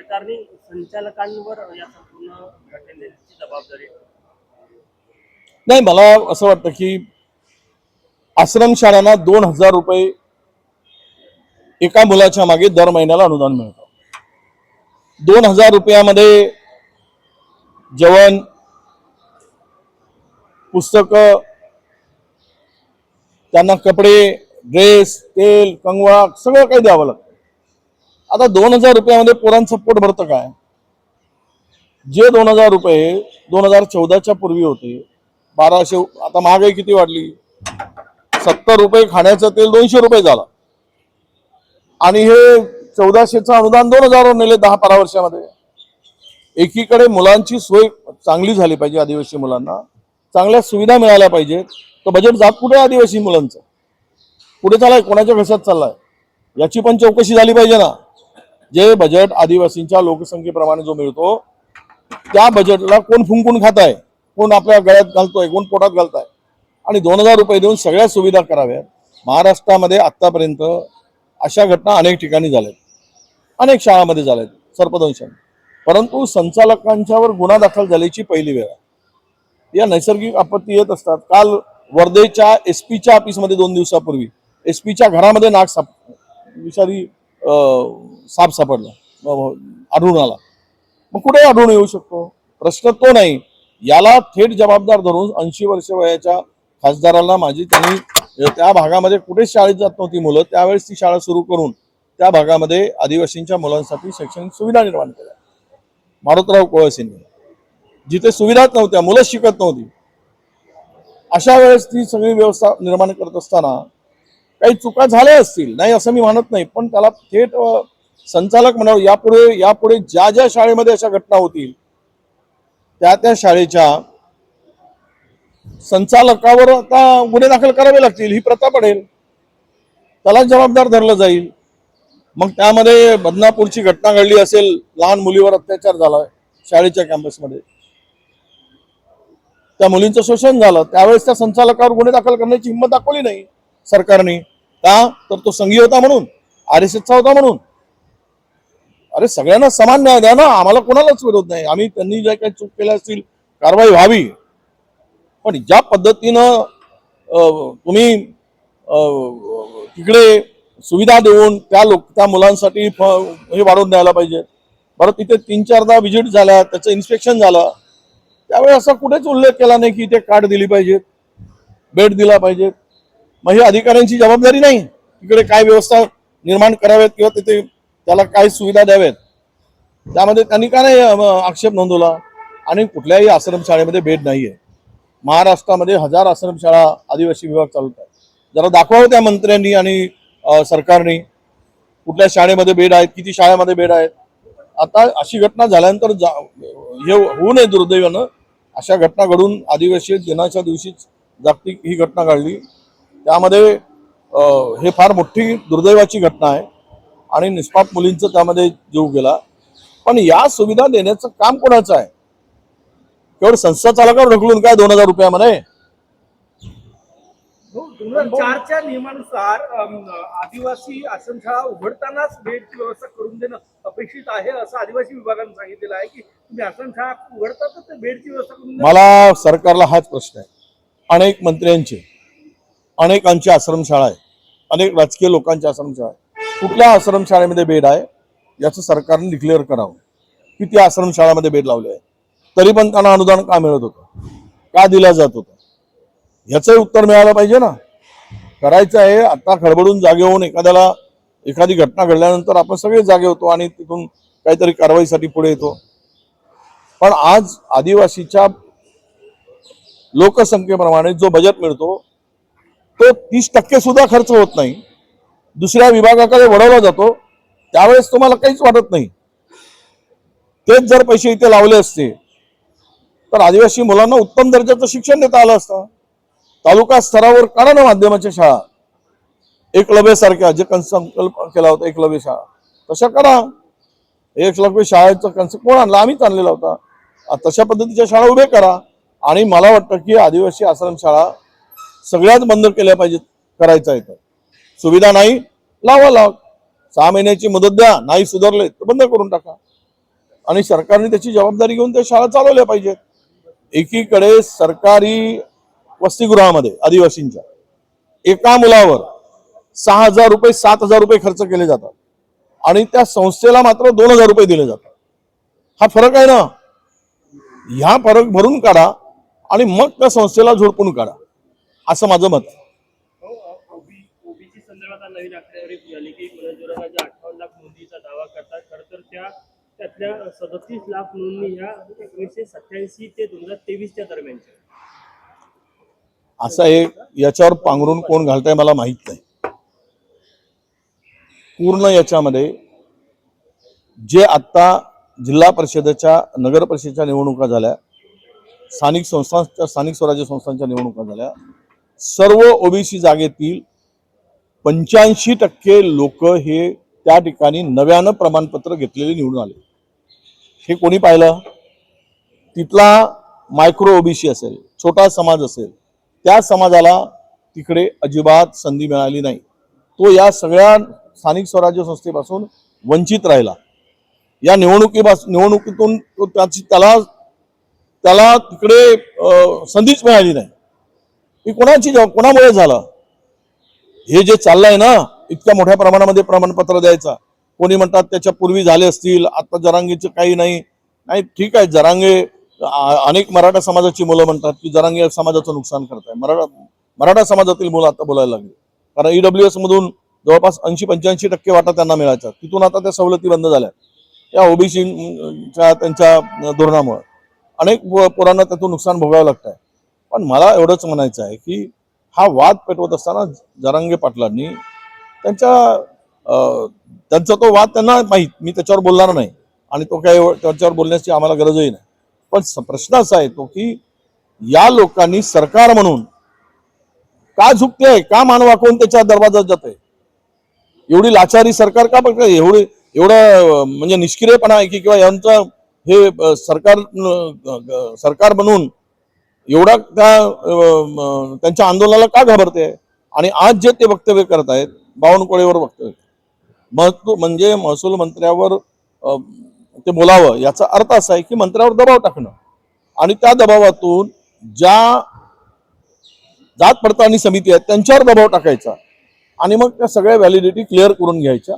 सरकारने संचालकांवर या संपूर्ण घटनेची जबाबदारी नाही, मला असं वाटतं की आश्रमशाळांना 2,000 रुपये एका मुलाच्या मागे दर महिन्याला अनुदान मिळतं. 2,000 रुपयामध्ये जेवण, पुस्तकं, त्यांना कपडे, ड्रेस, तेल, कंगवा सगळं काही द्यावं लागतं. आता 2,000 रुपयामध्ये पोरांचं पोट भरतं काय? जे 2,000 रुपये 2014च्या पूर्वी होते 1200, आता महागाई किती वाढली, 70 रुपये खाण्याचं तेल 200 रुपये झाला आणि हे 1400चं अनुदान 2,000 वर नेले 10-12 वर्षामध्ये. एकीकडे मुलांची सोय चांगली झाली पाहिजे, आदिवासी मुलांना चांगल्या सुविधा मिळाल्या पाहिजेत. तर बजेट जात कुठे आदिवासी मुलांचं? पुढे चाललाय कोणाच्या घशात चाललाय याची पण चौकशी झाली पाहिजे ना. जे बजेट आदिवासींच्या लोकसंख्येप्रमाणे जो मिळतो त्या बजेटला कोण फुंकून खात आहे, कोण आपल्या गळ्यात घालतोय, कोण पोटात घालताय, आणि 2,000 रुपये देऊन सगळ्या सुविधा कराव्यात. महाराष्ट्रामध्ये आतापर्यंत अशा घटना अनेक ठिकाणी झाल्यात, अनेक शाळांमध्ये झाल्यात सर्पदंशाने, परंतु संचालकांच्यावर गुन्हा दाखल झाल्याची पहिली वेळ आहे. या नैसर्गिक आपत्ती येत असतात. काल वर्धेच्या एसपीच्या ऑफिसमध्ये 2 दिवसापूर्वी एसपीच्या घरामध्ये विषारी साप सापडला, आढळून आला. मग कुठे आढळून येऊ शकतो? प्रश्न तो नाही. याला थेट जबाबदार धरून 80 वर्ष वयाच्या खासदारांना त्यांनी त्या भागामध्ये कुठेच शाळेत जात नव्हती मुलं, त्यावेळेस ती शाळा सुरू करून त्या भागामध्ये आदिवासींच्या मुलांसाठी शैक्षणिक सुविधा निर्माण केल्या मारुतराव कोळसेंनी. जिथे सुविधाच नव्हत्या, मुलं शिकत नव्हती, अशा वेळेस ती सगळी व्यवस्था निर्माण करत असताना काही चुका झाल्या असतील, नाही असं मी म्हणत नाही, पण त्याला थेट संचालक म्हणावं. यापुढे ज्या ज्या शाळेमध्ये अशा घटना होतील त्या शाळेच्या संचालकावर आता गुन्हे दाखल करावे लागतील. ही प्रथा पडेल, त्याला जबाबदार धरलं जाईल. मग त्यामध्ये बदनापूरची घटना घडली असेल, लहान मुलीवर अत्याचार झाला शाळेच्या कॅम्पसमध्ये, त्या मुलींचं शोषण झालं, त्यावेळेस त्या संचालकावर गुन्हे दाखल करण्याची हिंमत दाखवली नाही सरकारने. का? तर तो संघी होता म्हणून, RSSचा होता म्हणून. अरे सगळ्यांना समान न्याय द्या ना, आम्हाला कोणालाच विरोध नाही. आम्ही त्यांनी ज्या काही चूक केल्या असतील कारवाई व्हावी, पण ज्या पद्धतीनं तुम्ही तिकडे सुविधा देऊन त्या मुलांसाठी हे वाढवून द्यायला पाहिजे. बरं, तिथे 3-4दा व्हिजिट झाल्या, त्याचं इन्स्पेक्शन झालं, त्यावेळी असा कुठेच उल्लेख केला नाही की इथे कार्ड दिली पाहिजेत, बेड दिला पाहिजेत. मग ही अधिकाऱ्यांची जबाबदारी नाही तिकडे काय व्यवस्था निर्माण कराव्यात किंवा तिथे त्याला काय सुविधा द्याव्यात, त्यामध्ये त्यांनी का नाही आक्षेप नोंदवला? आणि कुठल्याही आश्रमशाळेमध्ये बेड नाहीये. महाराष्ट्रामध्ये 1000 आश्रमशाळा आदिवासी विभाग चालवतात. जरा दाखवावं त्या मंत्र्यांनी आणि सरकारने कुठल्या शाळेमध्ये बेड आहेत, किती शाळेमध्ये बेड आहेत. आता अशी घटना झाल्यानंतर हे होऊ नये दुर्दैवानं. अशा घटना घडून आदिवासी दिनाच्या दिवशीच जागतिक ही घटना घडली, त्यामध्ये हे फार मोठी दुर्दैवाची घटना आहे आणि निष्पाप मुलींचं त्यामध्ये जीव गेला. पण या सुविधा देण्याचं काम कोणाचं आहे? केवळ संस्था चालकावर ढकलून काय 2,000 रुपयामध्ये? 2004च्या नियमानुसार आदिवासी आश्रमशाळा उघडतानाच बेडची व्यवस्था करून देणं अपेक्षित आहे, असं आदिवासी विभागाने सांगितलेलं आहे की तुम्ही आश्रमशाळा उघडता तर बेडची व्यवस्था करून. मला सरकारला हाच प्रश्न आहे. अनेक मंत्र्यांचे, अनेकांची आश्रमशाळा आहे, अनेक राजकीय लोकांची आश्रमशाळा आहे. कुठल्या आश्रमशाळेमध्ये बेड आहे याचं सरकारने डिक्लेअर करावं. किती आश्रमशाळामध्ये बेड लावले आहे, तरी पण त्यांना अनुदान का मिळत होतं, का दिलं जात होतं, याचं उत्तर मिळालं पाहिजे ना. करायचं आहे आता खडबडून जागे होऊन एखादी घटना घडल्यानंतर आपण सगळे जागे होतो आणि तिथून काहीतरी कारवाईसाठी पुढे येतो. पण आज आदिवासीच्या लोकसंख्येप्रमाणे जो बजेट मिळतो तो 30% सुद्धा खर्च होत नाही, दुसऱ्या विभागाकडे वळवला जातो. त्यावेळेस तुम्हाला काहीच वाटत नाही. तेच जर पैसे इथे लावले असते तर आदिवासी मुलांना उत्तम दर्जाचं शिक्षण देता आलं असतं. तालुका स्तरावर काढा ना माध्यमाच्या शाळा, एकलव्य सारख्या, जे संकल्प केला होता एकलव्य शाळा, तशा करा. एकलव्य शाळेचा कन्सेप्ट कोण आणला? आम्हीच आणलेला होता. तशा पद्धतीच्या शाळा उभे करा. आणि मला वाटतं की आदिवासी आश्रमशाळा सगळ्याच बंद केल्या पाहिजेत. करायचं आहे तर सुविधा नाही, लावा. 6 महिन्याची मुदत द्या, नाही सुधारले तर बंद करून टाका. आणि सरकारने त्याची जबाबदारी घेऊन त्या शाळा चालवल्या पाहिजेत. एकीकडे सरकारी वसतिगृहामध्ये आदिवासींच्या एका मुलावर 6,000 रुपये 7,000 रुपये खर्च केले जातात आणि त्या संस्थेला मात्र 2,000 रुपये दिले जातात. हा फरक आहे ना. ह्या फरक भरून काढा आणि मग त्या संस्थेला झोडपून काढा, असं माझं मत. ओबीसी संदर्भात नवीन आकडेवारी झाली की मनोजुराच्या 58 लाख नोंदीचा दावा करतात. खरं तर त्यातल्या 37 लाख नोंदणी ह्या 1987 ते 2023 दरम्यानच्या. असं एक याच्यावर पांघरून कोण घालताय मला माहित नाही. पूर्ण याच्यामध्ये जे आता जिल्हा परिषदेच्या नगर परिषदेच्या निवडणुका झाल्या, स्थानिक स्वराज्य संस्थांच्या निवडणुका झाल्या, सर्व ओबीसी जागेतील 85% लोक हे त्या ठिकाणी नव्यानं प्रमाणपत्र घेतलेले निवडून आले. हे कोणी पाहिलं? तिथला मायक्रो ओबीसी असेल, छोटा समाज असेल, त्या समाजाला तिकडे अजिबात संधी मिळाली नाही. तो या सगळ्या स्थानिक स्वराज्य संस्थेपासून वंचित राहिला. या निवडणुकीतून त्याला तिकडे संधीच मिळाली नाही. ही कोणामुळे झालं? हे जे चाललंय ना, इतक्या मोठ्या प्रमाणामध्ये प्रमाणपत्र द्यायचा. कोणी म्हणतात त्याच्या पूर्वी झाले असतील, आता जरांगेचं काही नाही. नाही, ठीक आहे, जरांगे अनेक मराठा समाजाची मुलं म्हणतात की जरांगे समाजाचं नुकसान करताय. मराठा समाजातील मुलं आता बोलायला लागली, कारण ईडब्ल्यूएस मधून जवळपास 80-85% वाटा त्यांना मिळायचा. तिथून आता त्या सवलती बंद झाल्या या ओबीसीच्या त्यांच्या धोरणामुळे. अनेक पोरांना त्यातून नुकसान भोगावं लागतंय. पण मला एवढंच म्हणायचं आहे की हा वाद पेटवत असताना जरांगे पाटलांनी त्यांचा तो वाद त्यांना माहीत, मी त्याच्यावर बोलणार नाही आणि तो काही त्याच्यावर बोलण्याची आम्हाला गरजही नाही. पण प्रश्न असा येतो की या लोकांनी सरकार म्हणून का झुकते, का मान वाकवून त्याच्या दरवाजात जाते? एवढी लाचारी सरकार का बघते? एवढं म्हणजे निष्क्रियपणा आहे की किंवा यांचं हे सरकार बनून एवढा त्यांच्या आंदोलनाला का घाबरते? आणि आज जे ते वक्तव्य करत आहेत बावनकुळेवर वक्तव्य, म्हणजे महसूल मंत्र्यावर ते बोलावं, याचा अर्थ असा आहे की मंत्र्यावर दबाव टाकणं आणि त्या दबावातून ज्या जात पडताळणी समिती आहेत त्यांच्यावर दबाव टाकायचा आणि मग त्या सगळ्या व्हॅलिडिटी क्लिअर करून घ्यायच्या.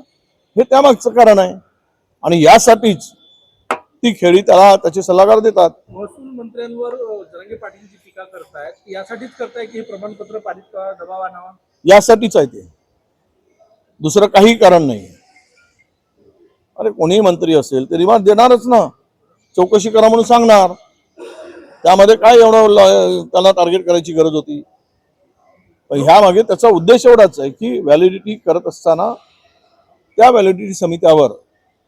हे त्यामागचं कारण आहे आणि यासाठीच ती खेळी त्याचे सल्लागार देतात. महसूल मंत्र्यांवर जरांगे पाटीलची टीका करतायत, यासाठीच करताय की हे प्रमाणपत्र पारित करा, दबाव आणावा? यासाठीच आहे ते, दुसरं काही कारण नाही. अरे कोणीही मंत्री असेल ते रिमार्क देणारच ना, चौकशी करा म्हणून सांगणार. त्यामध्ये काय एवढं त्याला टार्गेट करायची गरज होती? ह्या मागे त्याचा उद्देश एवढाच आहे की व्हॅलिडिटी करत असताना त्या व्हॅलिडिटी समित्यावर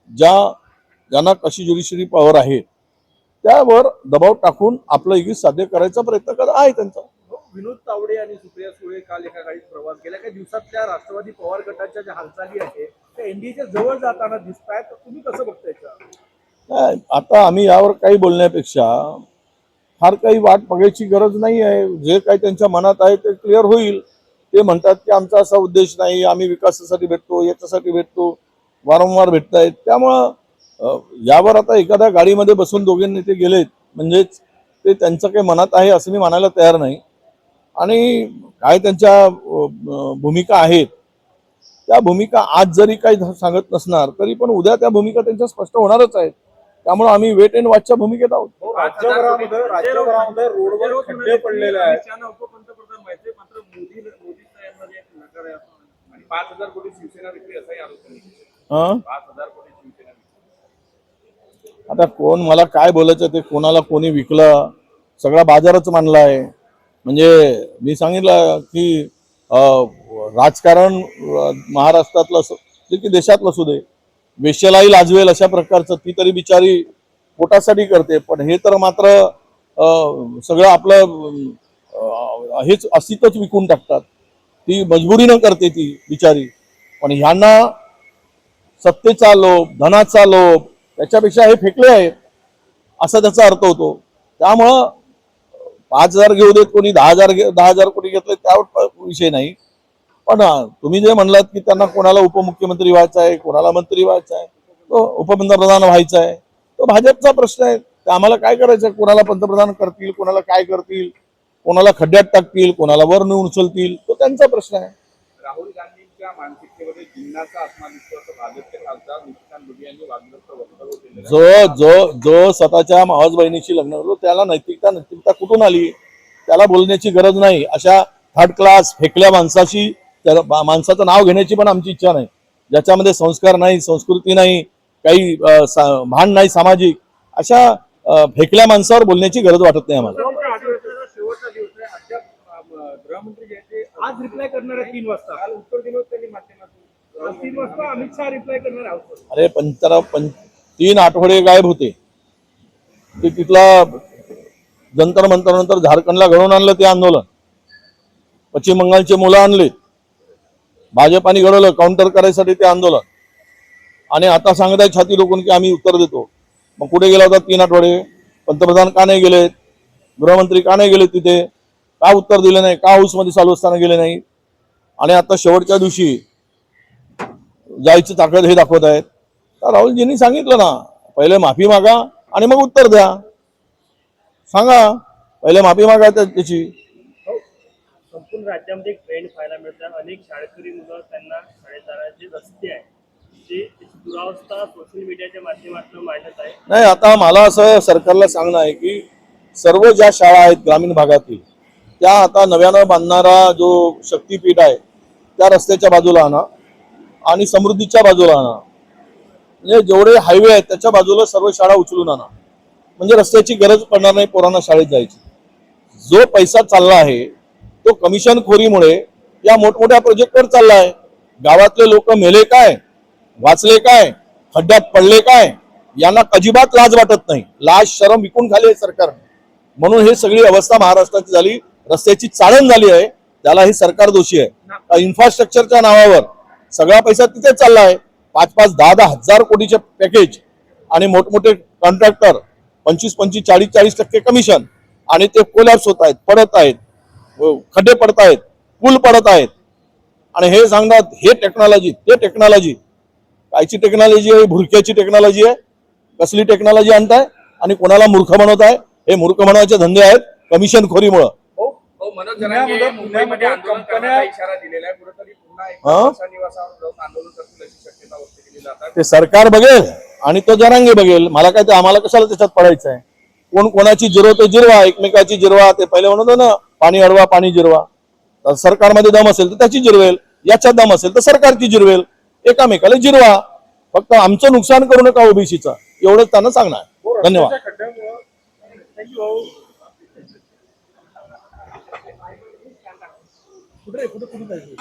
ज्यांना कशी ज्युडिशरी पॉवर आहे त्यावर दबाव टाकून आपलं इगित साध्य करायचा प्रयत्न करत आहे त्यांचा. विनोद तावडे आणि सुप्रिया सुळे काल एका गाडीत प्रवास, गेल्या काही दिवसातल्या राष्ट्रवादी पवार गटाच्या ज्या हालचाली आहेत त्या एनडीएच्या जवळ जाताना दिसत आहेत, तुम्ही कसं बघताय? आता आम्ही यावर काही बोलण्यापेक्षा फार काही वाट बघायची गरज नाही आहे. जे काही त्यांच्या मनात आहे ते क्लिअर होईल. ते म्हणतात की आमचा असा उद्देश नाही, आम्ही विकासासाठी भेटतो, याच्यासाठी भेटतो, वारंवार भेटतायत. त्यामुळं यावर आता एखाद्या गाडीमध्ये बसून दोघे नेते गेलेत म्हणजेच ते त्यांचं काही मनात आहे असं मी मानायला तयार नाही. आणि काय त्यांच्या भूमिका आहेत त्या भूमिका आज जरी काही सांगत नसणार तरी पण उद्या त्या भूमिका त्यांच्या स्पष्ट होणारच आहेत. त्यामुळे आम्ही वेट एंड वॉचच्या भूमिकेत आहोत. राज्यभरामध्ये रोडवर खड्डे पडलेले आहेत. उपपंतप्रधान व्हायचे मात्र मोदी यांमध्ये नकार आहे आणि 5,000 कोटी शिवसेना विक्री असाही आरोप केला. 5,000 कोटी शिवसेना विक्री. आता कोण मला काय बोलायचं ते कोणाला कोणी विकलं, सगळा बाजारच मानला आहे. म्हणजे मी सांगितलं की राजकारण महाराष्ट्रातलं असो की देशातलं असू दे, वेश्यालाही लाजवेल अशा प्रकारचं ती तरी बिचारी पोटासाठी करते. पण हे तर मात्र सगळं आपलं हेच अस्तित्वच विकून टाकतात. ती मजबुरीनं करते ती बिचारी. पण ह्यांना सत्तेचा लोभ, धनाचा लोभ, त्याच्यापेक्षा हे फेकले आहेत असा त्याचा अर्थ होतो. त्यामुळं 5,000 घेऊ देत, कोणी 10,000 कोटी घेतले त्यावर विषय नाही. पण तुम्ही जे म्हणलात की त्यांना कोणाला उपमुख्यमंत्री व्हायचं आहे, कोणाला मंत्री व्हायचं आहे, उपपंतप्रधान व्हायचं आहे, तो भाजपचा प्रश्न आहे. तर आम्हाला काय करायचं, कोणाला पंतप्रधान करतील, कोणाला काय करतील, कोणाला खड्ड्यात टाकतील, कोणाला वर नेऊन उचलतील, तो त्यांचा प्रश्न आहे. राहुल गांधींच्या मानसिकतेमध्ये जिन्नाचा आत्मा दिसतो असं भाजपचे खासदार निशिकांत दुबे यांनी वाग्दत्त वक्तव्य केलेलं आहे. जो स्वतःच्या मावस बहिणीशी लग्न होतो त्याला नैतिकता कुठून आली? त्याला बोलण्याची गरज नाही. अशा थर्ड क्लास फेकल्या माणसाशी माणसाचं नाव घेण्याची पण आमची इच्छा नाही, ज्याच्यामध्ये संस्कार नाही, संस्कृती नाही, काही भान नाही सामाजिक. अशा फेकल्या माणसावर बोलण्याची गरज वाटत नाही आम्हाला. शेवटचा दिवस आहे. अद्याप गृहमंत्री जे आहेत ते आज रिप्लाय करणार आहे 3 वाजता. काल उत्तर दिलं होतं त्यांनी माध्यमातून. आज 3 वाजता अमित शहा रिप्लाय करणार आहोत. अरे 3 आठवडे गायब होते. ते तिथला जंतर मंतर नंतर झारखंडला घडवून आणलं ते आंदोलन. पश्चिम बंगालचे मुलं आणले, भाजपाने घडवलं काउंटर करायसाठी ते आंदोलन. आणि आता सांगत आहे छाती रोखून की आम्ही उत्तर देतो. मग कुठे गेला होता 3 आठवडे? पंतप्रधान का नाही गेले? गृहमंत्री का नाही गेले तिथे? का उत्तर दिले नाही? का हाऊसमध्ये चालू असताना गेले नाही? आणि आता शेवटच्या दिवशी जायची ताकद हे दाखवत आहेत. तर राहुलजींनी सांगितलं ना, पहिले माफी मागा आणि मग उत्तर द्या. सांगा, पहिले माफी मागा त्याची. संपूर्ण राज्यामध्ये एक ट्रेंड पाहायला मिळतं. अनेक शाळकरी मुलं त्यांना शाळेत जाण्याचे रस्ते आहेत ते दुरावस्था सोशल मीडियाच्या माध्यमातून मांडत आहे. नाही, आता मला असं सरकारला सांगणं आहे की सर्व ज्या शाळा आहेत ग्रामीण भागातील त्या आता नव्यानं बांधणारा जो शक्तीपीठ आहे त्या रस्त्याच्या बाजूला आणा आणि समृद्धीच्या बाजूला आणा. म्हणजे जेवढे हायवे आहेत त्याच्या बाजूला सर्व शाळा उचलून आणा, म्हणजे रस्त्याची गरज पडणार नाही पोरांना शाळेत जायची. जो पैसा चालला आहे तो कमिशनखोरीमुळे या मोठमोठ्या प्रोजेक्टवर चालला आहे. गावातले लोक मेले काय, वाचले काय, खड्ड्यात पडले काय, यांना अजिबात लाज वाटत नाही. लाज शरम विकून खाली आहे सरकार. म्हणून हे सगळी अवस्था महाराष्ट्राची झाली. रस्त्याची चाळण झाली आहे. त्याला हे सरकार दोषी आहे. इन्फ्रास्ट्रक्चरच्या नावावर सगळा पैसा तिथे चालला आहे. 5-5, 10-10 हजार कोटीचे पॅकेज आणि मोठमोठे कॉन्ट्रॅक्टर 25-25, 40-40% कमिशन, आणि ते कोलॅप्स होत आहेत, पडत आहेत, खड्डे पडत आहेत, पूल पडत आहेत. आणि हे सांगतात हे टेक्नॉलॉजी, ते टेक्नॉलॉजी. कायची टेक्नॉलॉजी आहे? भुरक्याची टेक्नॉलॉजी आहे. कसली टेक्नॉलॉजी आणताय आणि कोणाला मूर्ख बनवत आहे? हे मूर्ख बनवायचे धंदे आहेत कमिशनखोरीमुळे. मनोज जरांगे मुंबईमध्ये आंदोलन करण्याचा इशारा दिलेला आहे. कुठेतरी पुन्हा एकदा निवासावर जाऊन आंदोलन करतील अशी शक्यता व्यक्त केली जातात. ते सरकार बघेल आणि तो जरांगे बघेल. मला काय ते आम्हाला कशाला त्याच्यात पडायचं आहे? कोण कोणाची जिरवतो जिरवा, एकमेकाची जिरवा. ते पहिले म्हणत ना पाणी अडवा पाणी जिरवा. तर सरकारमध्ये दम असेल तर त्याची जिरवेल, याच्यात दम असेल तर सरकारची जिरवेल. एकामेकाला जिरवा, फक्त आमचं नुकसान करू नका ओबीसीचं, एवढंच त्यांना सांगणार. धन्यवाद. कुठे जायचं?